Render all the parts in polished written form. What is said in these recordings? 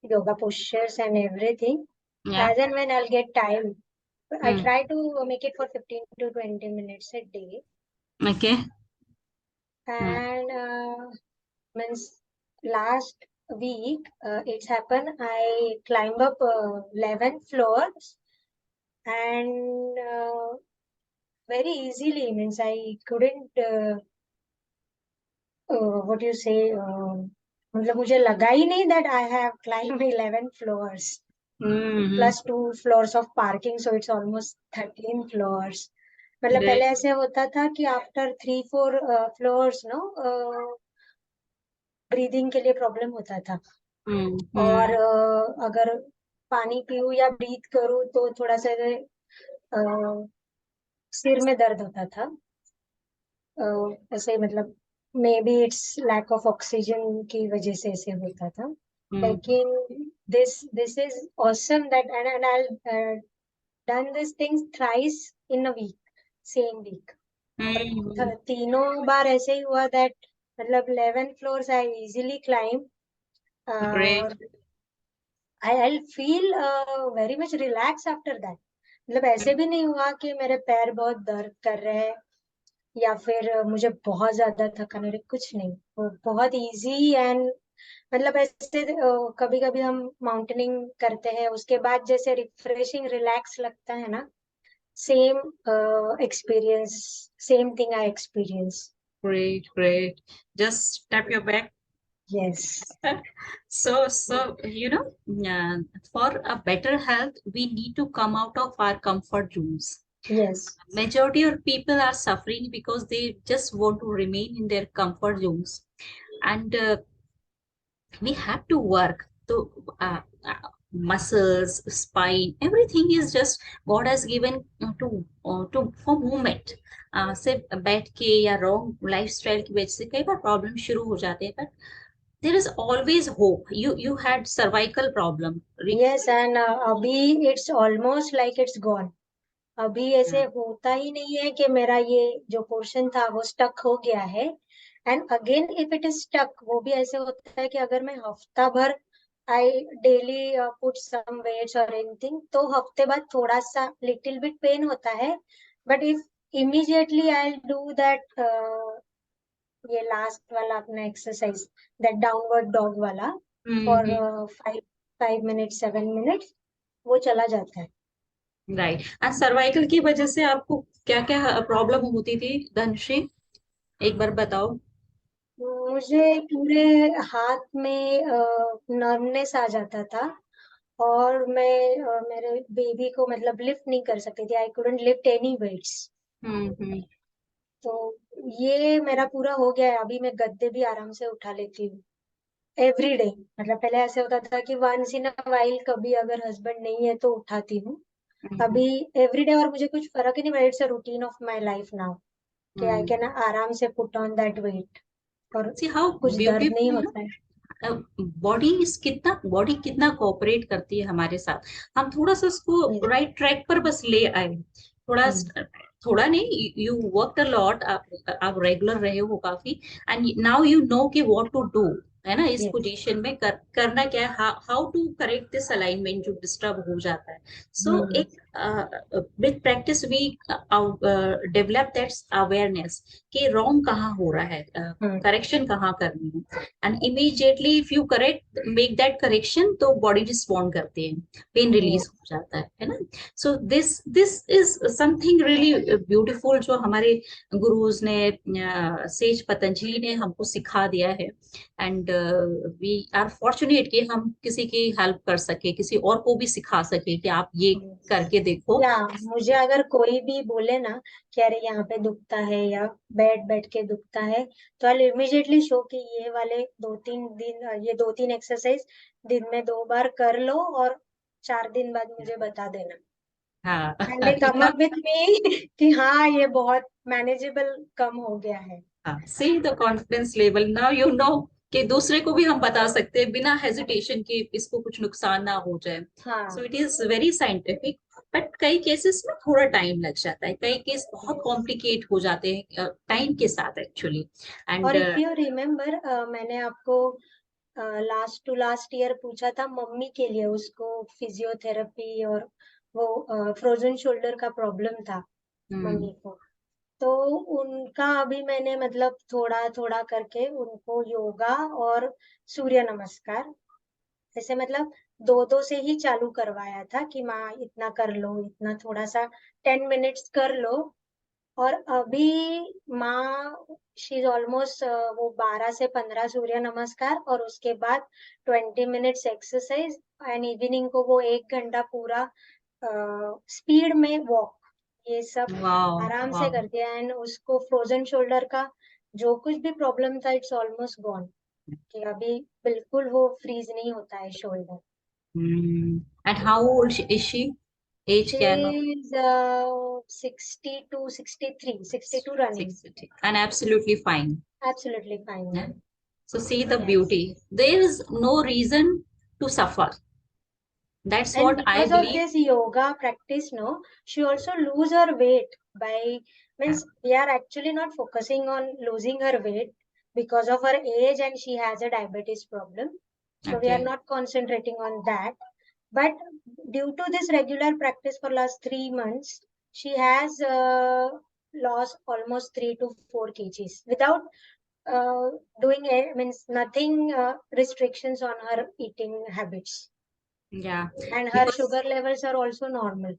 yoga postures and everything. Yeah. As and when I'll get time, I Hmm. try to make it for 15 to 20 minutes a day. Okay. Hmm. And means last week, it's happened. I climbed up 11 floors and very easily. Means I couldn't. What do you say? मतलब मुझे लगा ही नहीं that I have climbed 11 floors Hmm. plus 2 floors of parking, so it's almost 13 floors. मतलब Great. पहले ऐसे होता था कि after 3-4 floors, no, ब्रीदिंग के लिए प्रॉब्लम होता था. Hmm. और Hmm. अगर पानी पीऊँ या ब्रीथ करूँ तो थोड़ा सा सिर में दर्द होता था. ऐसे मतलब maybe it's lack of oxygen की वजह से ऐसे होता था. Hmm. लेकिन this is awesome that and I done this things thrice in a week, same week. और Hmm. तीनों बार ऐसे ही हुआ दैट मतलब 11 फ्लोर्स आई इजीली क्लाइम. Great. और I feel very much relax after that. मतलब ऐसे भी नहीं हुआ कि मेरे पैर बहुत दर्द कर रहे हैं या फिर मुझे बहुत ज्यादा थकान हो रही, कुछ नहीं. वो बहुत इजी एंड मतलब ऐसे कभी कभी हम माउंटेनिंग करते हैं उसके बाद जैसे रिफ्रेशिंग रिलैक्स लगता है ना, same experience, same thing I experience. Great. Great. Just tap your back. Yes. So, for a better health, we need to come out of our comfort zones. Yes. Majority of people are suffering because they just want to remain in their comfort zones, and we have to work. So, muscles, spine, everything is just God has given to for movement. सिर्फ बैठ के या wrong lifestyle की वजह से कई बार problem शुरू हो जाते हैं, but there is always hope. You had cervical problem. Yes and अभी it's almost like it's gone. अभी ऐसे होता ही नहीं है कि मेरा ये जो पोर्शन था वो स्टक हो गया है. And again if it is stuck, वो भी ऐसे होता है कि अगर मैं हफ्ता भर आई डेली पुट सम वेट्स और एनीथिंग तो हफ्ते बाद थोड़ा सा लिटिल बिट पेन होता है. But if immediately I do that, ये लास्ट वाला अपना एक्सरसाइज, दैट डाउनवर्ड डॉग वाला फॉर हम्म. 5 5 मिनट 7 मिनट, वो चला जाता है. राइट. आज सर्वाइकल की वजह से आपको क्या क्या प्रॉब्लम होती थी धनश्री, एक बार बताओ. मुझे पूरे हाथ में नर्वनेस आ जाता था. और मैं मेरे बेबी को मतलब लिफ्ट नहीं कर सकती थी. I couldn't lift any weights. Hmm. तो ये मेरा पूरा हो गया है. अभी मैं गद्दे भी आराम से उठा लेती हूँ एवरी डे. मतलब पहले ऐसे होता था कि वंस इन अ वाइल कभी अगर हस्बैंड नहीं है तो उठाती हूँ. हम्म. अभी एवरी डे, और मुझे कुछ फर्क ही नहीं पड़ा. It's a routine of my life now कि आई कैन आराम से पुट ऑन दैट वेट और सी हाउ कुछ दर्द नहीं ब्यूटीफुल. होता है. बॉडी कितना कोऑपरेट करती है हमारे साथ. हम थोड़ा सा उसको राइट ट्रैक पर बस ले आए. थोड़ा हम्म. थोड़ा नहीं, यू वर्क अ लॉट. आप रेगुलर रहे हो काफी, एंड नाउ यू नो कि व्हाट टू डू, है ना. इस Yes. पोजीशन में करना क्या है, how to correct this alignment जो डिस्टर्ब हो जाता है. So hmm. एक with practice we develop that awareness कि रॉन्ग कहाँ हो रहा है, हम्म. करेक्शन कहाँ करनी है. And immediately if you correct make that correction तो बॉडी रिस्पॉन्ड करते हैं, पेन Yes. रिलीज हो जाता है ना. So this is something really beautiful जो हमारे गुरुज ने, सेज पतंजलि ने हमको सिखा दिया है. एंड वी आर फॉर्चुनेट कि हम किसी की हेल्प कर सके, किसी और को भी सिखा सके कि आप ये Yes. करके देखो. या मुझे अगर कोई भी बोले ना कि अरे यहाँ पे दुखता है या बैठ बैठ के दुखता है, तो आई इमिजिएटली शो कि ये वाले 2-3 दिन, ये 2-3 एक्सरसाइज दिन में 2 बार कर लो और 4 दिन बाद मुझे बता देना. हाँ. And they come up with me कि हाँ ये बहुत मैनेजेबल कम हो गया है. See the confidence level, now you know कि दूसरे को भी हम बता सकते हैं बिना हेजिटेशन के इसको कुछ नुकसान ना हो जाए. सो हाँ. It is very scientific. But कई केसेस में थोड़ा टाइम लग जाता है, कई केस बहुत Yes. कॉम्प्लिकेट हो जाते हैं टाइम के साथ एक्चुअली. और एंड इफ यू रिमेम्बर, मैंने आपको लास्ट टू लास्ट ईयर पूछा था मम्मी के लिए, उसको फिजियोथेरेपी और वो फ्रोजन शोल्डर का प्रॉब्लम था हम्म। मम्मी को। तो उनका अभी मैंने मतलब थोड़ा थोड़ा करके उनको योगा और सूर्य नमस्कार ऐसे मतलब दो दो से ही चालू करवाया था कि माँ इतना कर लो, इतना थोड़ा सा 10 मिनट्स कर लो। और अभी माँ शी इज ऑलमोस्ट वो 12 से 15 सूर्य नमस्कार और उसके बाद 20 मिनट्स एक्सरसाइज, एंड इवनिंग को वो 1 घंटा पूरा स्पीड में वॉक, ये सब वाह आराम से वाह। करती है। एंड उसको फ्रोजन शोल्डर का जो कुछ भी प्रॉब्लम था इट्स ऑलमोस्ट गॉन, कि अभी बिल्कुल वो फ्रीज नहीं होता है shoulder. And how old is she? Age she क्या है? Is 62, 63, 62 running. 60 and absolutely fine. Absolutely fine Yeah. Ma'am. So see the Yes. beauty. There is no reason to suffer. That's And what I because of believe. this yoga practice, no, she also lose her weight by, Yeah. means we are actually not focusing on losing her weight because of her age and she has a diabetes problem. So we are Okay. not concentrating on that. But due to this regular practice for last 3 months, she has lost almost 3 to 4 kgs without uh, doing it, means nothing restrictions on her eating habits, Yeah. and her Because sugar levels are also normal.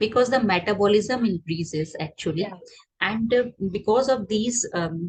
because the metabolism increases actually, Yeah. and because of these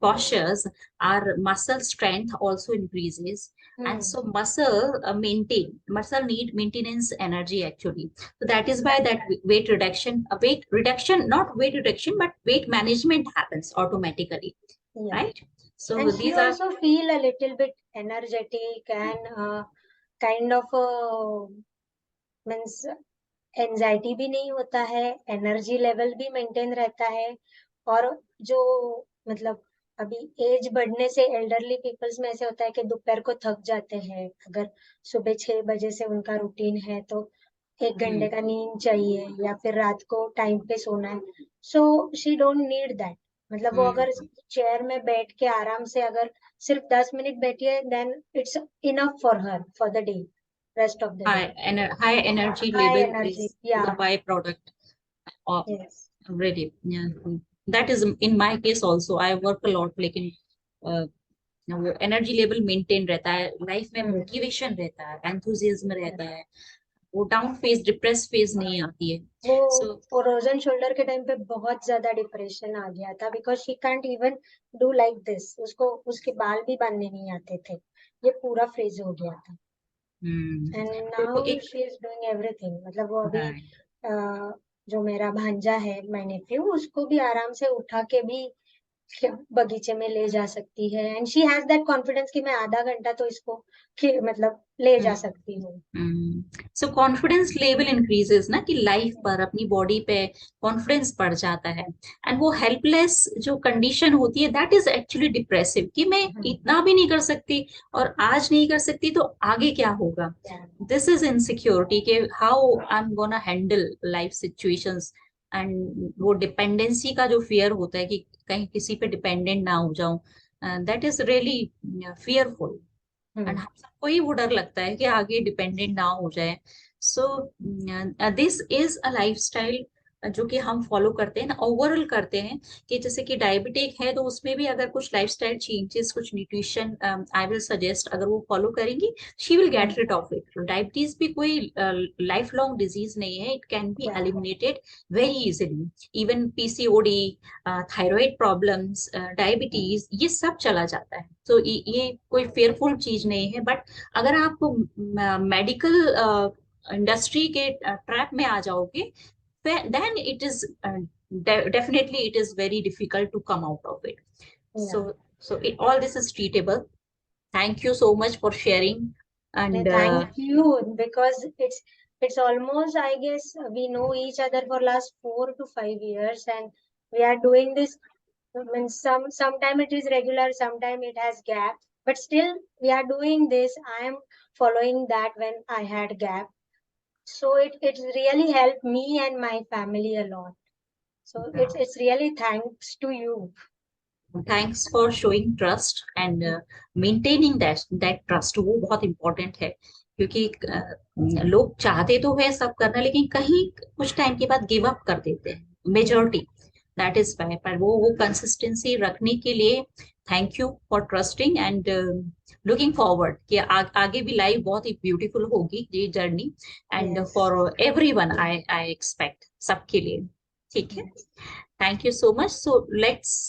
postures, our muscle strength also increases. And Hmm. so muscle need maintenance energy actually. So that is why that weight reduction, not weight reduction, but weight management happens automatically, Yeah. right? So And she these are. also feel a little bit energetic and kind of means anxiety भी नहीं होता है, energy level भी maintain रहता है। और जो मतलब अभी एज बढ़ने से एल्डरली पीपल्स में ऐसे होता है कि दोपहर को थक जाते हैं, अगर सुबह 6 बजे से उनका रूटीन है तो 1 घंटे Hmm. का नींद चाहिए या फिर रात को टाइम पे सोना है। So she don't need that, मतलब वो Hmm. अगर चेयर में बैठ के आराम से अगर सिर्फ 10 मिनट बैठी है then it's enough for her for the day, rest of the day. High energy high level energy, is या the byproduct of. Yes. Really, yeah. That is in my case also. I work a lot, लेकिन वो energy level maintain रहता है, life में हम्म। Motivation रहता है, enthusiasm रहता है, वो डाउन फेज डिप्रेस फेज नहीं आती है। वो सो फ्रोजन शोल्डर के टाइम पे बहुत ज्यादा डिप्रेशन आ गया था, because she can't even do like this, उसको उसके बाल भी बांधने नहीं आते थे, ये पूरा फ्रीज हो गया था। एंड तो नाउ एक शी इज डूइंग एवरीथिंग, मतलब वो अभी राइट। जो मेरा भांजा है माय नेफ्यू, उसको भी आराम से उठा के भी बगीचे में ले जा सकती है। And she has that confidence कि मैं आधा घंटा तो इसको मतलब ले जा सकती हूँ। सो कॉन्फिडेंस लेवल इंक्रीजेस ना, कि लाइफ पर अपनी बॉडी पे कॉन्फिडेंस बढ़ जाता है। एंड वो हेल्पलेस जो कंडीशन होती है, दैट इज एक्चुअली डिप्रेसिव, कि मैं इतना भी नहीं कर सकती और आज नहीं कर सकती तो आगे क्या होगा। दिस इज इनसिक्योरिटी के how I am gonna handle life situations. And वो डिपेंडेंसी का जो फियर होता है कि कहीं किसी पे डिपेंडेंट ना हो जाऊं, that is really fearful. And हम सबको ही वो डर लगता है कि आगे डिपेंडेंट ना हो जाए। So this is a lifestyle जो कि हम फॉलो करते हैं ना, ओवरऑल करते हैं। कि जैसे कि डायबिटिक है तो उसमें भी अगर कुछ लाइफस्टाइल चेंजेस, कुछ न्यूट्रिशन आई विल सजेस्ट, अगर वो फॉलो करेंगी, she will get rid of it. Diabetes भी कोई लाइफ लॉन्ग डिजीज नहीं है, it can be eliminated very easily. Even PCOD, thyroid problems, diabetes, ये सब चला जाता है। तो ये कोई फेयरफुल चीज नहीं है। बट अगर आप मेडिकल इंडस्ट्री के ट्रैप में आ जाओगे, then it is definitely it is very difficult to come out of it. या All this is treatable. Thank you so much for sharing. And thank you, because it's almost, I guess, we know each other for last 4 to 5 years, and we are doing this. I mean, sometime it is regular, sometime it has gap, but still we are doing this. I am following that when I had gap, so it really helped me and my family a lot. So it's really thanks to you. Thanks for showing trust and maintaining that trust, वो बहुत important है। क्योंकि लोग चाहते तो है सब करना, लेकिन कहीं कुछ टाइम के बाद गिव अप कर देते हैं मेजोरिटी। दैट इज वाई, पर वो कंसिस्टेंसी रखने के लिए thank you for trusting and looking forward कि आगे भी लाइफ बहुत ही ब्यूटीफुल होगी ये journey, and Yes. For everyone I expect, सबके लिए। ठीक है, Yes. Thank you so much. So let's